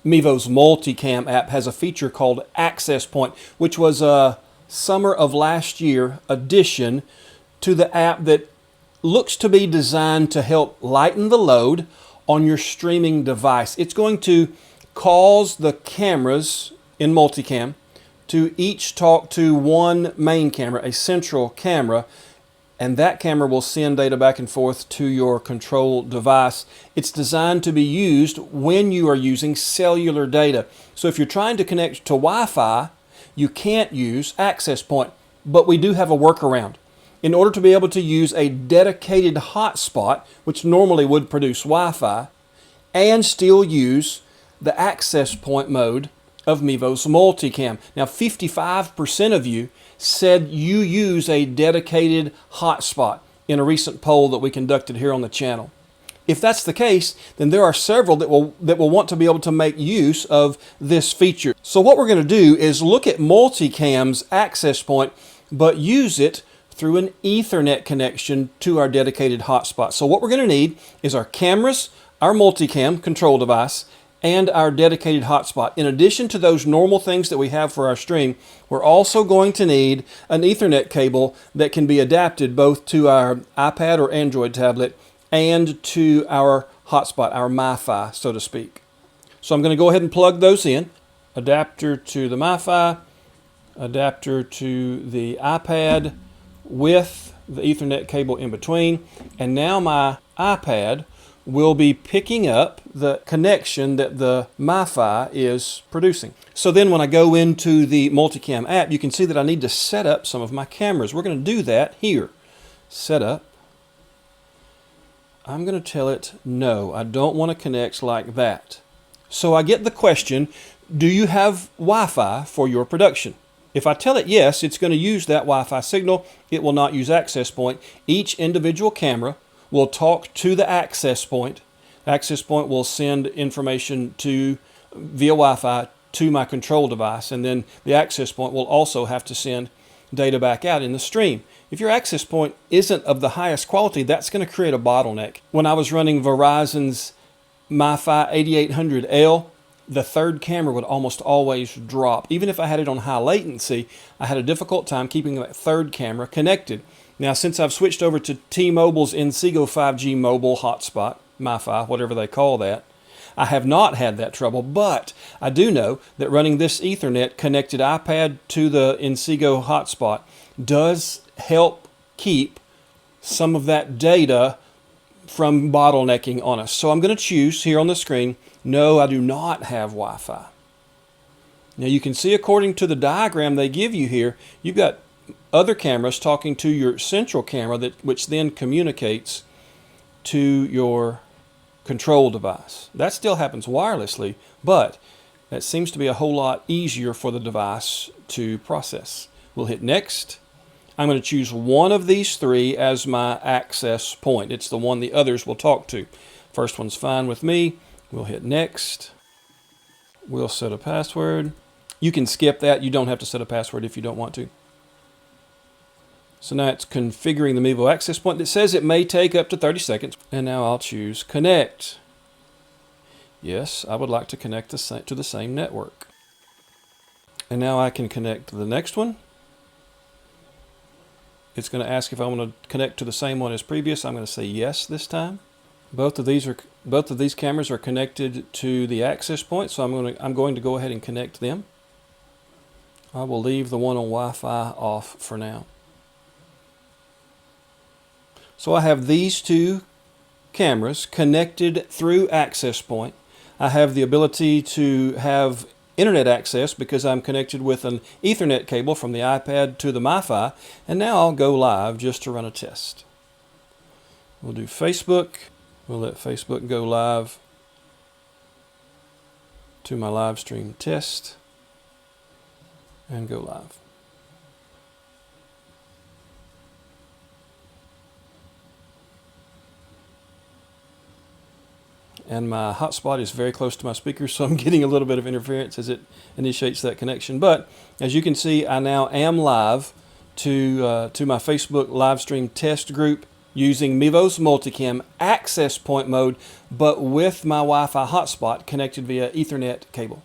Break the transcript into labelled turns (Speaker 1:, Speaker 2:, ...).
Speaker 1: Mevo's multicam app has a feature called Access Point, which was a summer of last year addition to the app that looks to be designed to help lighten the load on your streaming device. It's going to cause the cameras in multicam to each talk to one main camera, a central camera, and that camera will send data back and forth to your control device. It's designed to be used when you are using cellular data. So if you're trying to connect to Wi-Fi, you can't use Access Point, but we do have a workaround. In order to be able to use a dedicated hotspot, which normally would produce Wi-Fi, and still use the Access Point mode of Mevo's multicam. Now, 55% of you said you use a dedicated hotspot in a recent poll that we conducted here on the channel. If that's the case, then there are several that will want to be able to make use of this feature. So what we're going to do is look at multicam's Access Point, but use it through an Ethernet connection to our dedicated hotspot. So what we're going to need is our cameras, our multicam control device, and our dedicated hotspot. In addition to those normal things that we have for our stream, we're also going to need an Ethernet cable that can be adapted both to our iPad or Android tablet and to our hotspot, our MiFi, so to speak. So I'm going to go ahead and plug those in. Adapter to the MiFi, adapter to the iPad with the Ethernet cable in between, and now my iPad will be picking up the connection that the MiFi is producing. So then when I go into the multicam app, you can see that I need to set up some of my cameras. We're going to do that here. Set up. I'm going to tell it no, I don't want to connect like that. So I get the question, do you have Wi-Fi for your production? If I tell it yes, it's going to use that Wi-Fi signal. It will not use Access Point. Each individual camera will talk to the Access Point. Access Point will send information via Wi-Fi to my control device, and then the Access Point will also have to send data back out in the stream. If your Access Point isn't of the highest quality, that's going to create a bottleneck. When I was running Verizon's MiFi 8800L, the third camera would almost always drop. Even if I had it on high latency, I had a difficult time keeping that third camera connected. Now, since I've switched over to T-Mobile's Inseego 5G mobile hotspot, MiFi, whatever they call that, I have not had that trouble, but I do know that running this Ethernet connected iPad to the Inseego hotspot does help keep some of that data from bottlenecking on us. So I'm going to choose here on the screen, no, I do not have Wi-Fi. Now you can see according to the diagram they give you here, you've got other cameras talking to your central camera, which then communicates to your control device. That still happens wirelessly, but that seems to be a whole lot easier for the device to process. We'll hit next. I'm going to choose one of these three as my access point. It's the one the others will talk to. First one's fine with me. We'll hit next. We'll set a password. You can skip that. You don't have to set a password if you don't want to. So now it's configuring the Mevo access point. It says it may take up to 30 seconds. And now I'll choose connect. Yes, I would like to connect to the same network. And now I can connect to the next one. It's going to ask if I want to connect to the same one as previous. I'm going to say yes this time. Both of these cameras are connected to the access point, so I'm going to go ahead and connect them. I will leave the one on Wi-Fi off for now. So I have these two cameras connected through access point. I have the ability to have internet access because I'm connected with an Ethernet cable from the iPad to the MiFi, and now I'll go live just to run a test. We'll do Facebook. We'll let Facebook go live to my live stream test and go live. And my hotspot is very close to my speaker, so I'm getting a little bit of interference as it initiates that connection. But as you can see, I now am live to my Facebook live stream test group. using Mevo's multicam access point mode, but with my Wi-Fi hotspot connected via Ethernet cable.